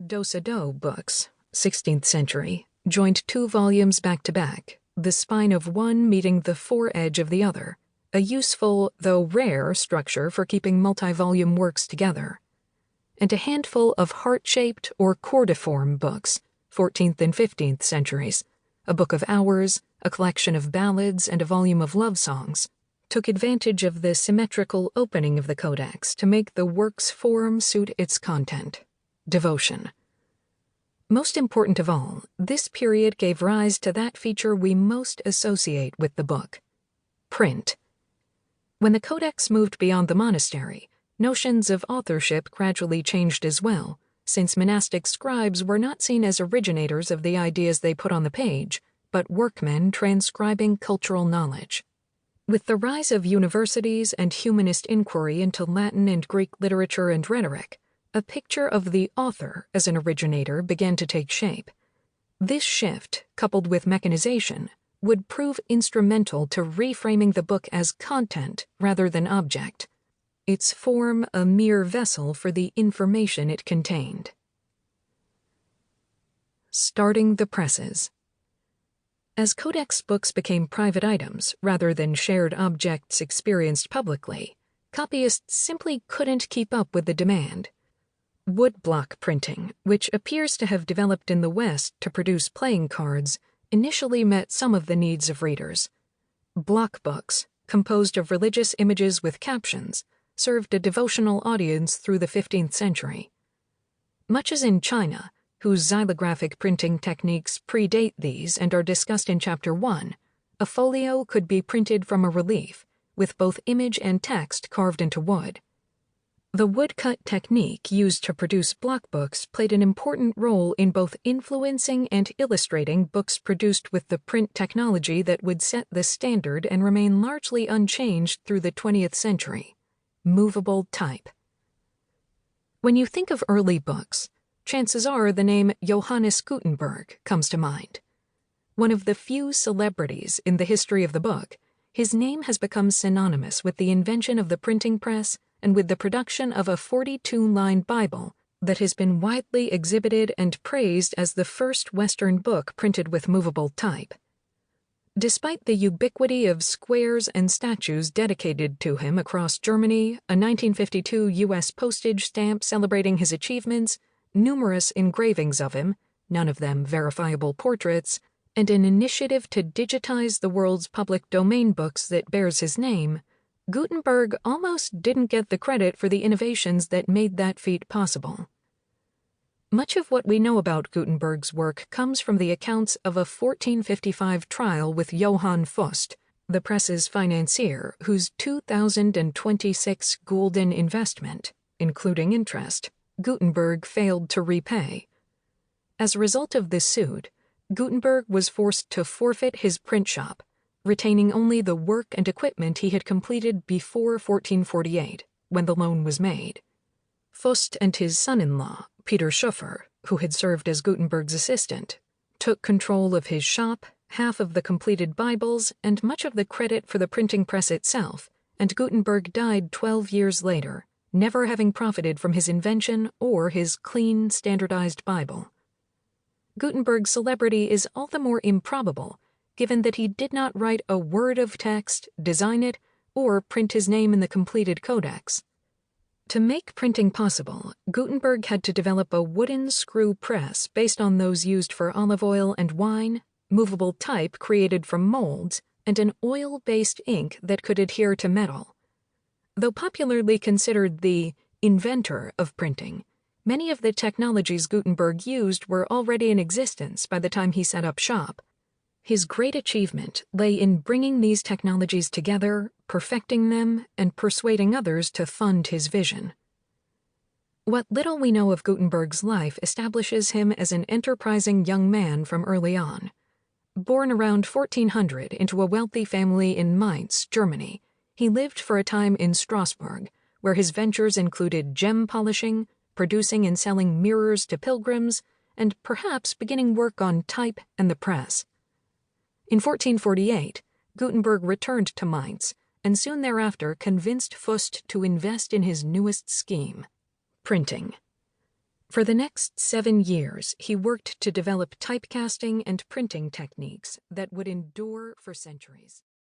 Do books, 16th century, joined two volumes back to back, the spine of one meeting the foredge of the other, a useful, though rare, structure for keeping multi-volume works together. And a handful of heart-shaped or cordiform books, 14th and 15th centuries, a book of hours, a collection of ballads, and a volume of love songs, took advantage of the symmetrical opening of the codex to make the work's form suit its content. Devotion. Most important of all, this period gave rise to that feature we most associate with the book: print. When the codex moved beyond the monastery, notions of authorship gradually changed as well, since monastic scribes were not seen as originators of the ideas they put on the page, but workmen transcribing cultural knowledge. With the rise of universities and humanist inquiry into Latin and Greek literature and rhetoric, a picture of the author as an originator began to take shape. This shift, coupled with mechanization, would prove instrumental to reframing the book as content rather than object, its form a mere vessel for the information it contained. Starting the presses. As codex books became private items rather than shared objects experienced publicly, copyists simply couldn't keep up with the demand. Woodblock printing, which appears to have developed in the West to produce playing cards, initially met some of the needs of readers. Block books, composed of religious images with captions, served a devotional audience through the 15th century. Much as in China, whose xylographic printing techniques predate these and are discussed in Chapter 1, a folio could be printed from a relief, with both image and text carved into wood. The woodcut technique used to produce block books played an important role in both influencing and illustrating books produced with the print technology that would set the standard and remain largely unchanged through the 20th century: movable type. When you think of early books, chances are the name Johannes Gutenberg comes to mind. One of the few celebrities in the history of the book, his name has become synonymous with the invention of the printing press and with the production of a 42-line Bible that has been widely exhibited and praised as the first Western book printed with movable type. Despite the ubiquity of squares and statues dedicated to him across Germany, a 1952 U.S. postage stamp celebrating his achievements, numerous engravings of him, none of them verifiable portraits, and an initiative to digitize the world's public domain books that bears his name, Gutenberg almost didn't get the credit for the innovations that made that feat possible. Much of what we know about Gutenberg's work comes from the accounts of a 1455 trial with Johann Fust, the press's financier, whose 2,026 gulden investment, including interest, Gutenberg failed to repay. As a result of this suit, Gutenberg was forced to forfeit his print shop, retaining only the work and equipment he had completed before 1448, when the loan was made. Fust and his son-in-law, Peter Schoeffer, who had served as Gutenberg's assistant, took control of his shop, half of the completed Bibles, and much of the credit for the printing press itself, and Gutenberg died 12 years later, never having profited from his invention or his clean, standardized Bible. Gutenberg's celebrity is all the more improbable, given that he did not write a word of text, design it, or print his name in the completed codex. To make printing possible, Gutenberg had to develop a wooden screw press based on those used for olive oil and wine, movable type created from molds, and an oil-based ink that could adhere to metal. Though popularly considered the inventor of printing, many of the technologies Gutenberg used were already in existence by the time he set up shop. His great achievement lay in bringing these technologies together, perfecting them, and persuading others to fund his vision. What little we know of Gutenberg's life establishes him as an enterprising young man from early on. Born around 1400 into a wealthy family in Mainz, Germany, he lived for a time in Strasbourg, where his ventures included gem polishing, producing and selling mirrors to pilgrims, and perhaps beginning work on type and the press. In 1448, Gutenberg returned to Mainz, and soon thereafter convinced Fust to invest in his newest scheme: printing. For the next 7 years, he worked to develop typecasting and printing techniques that would endure for centuries.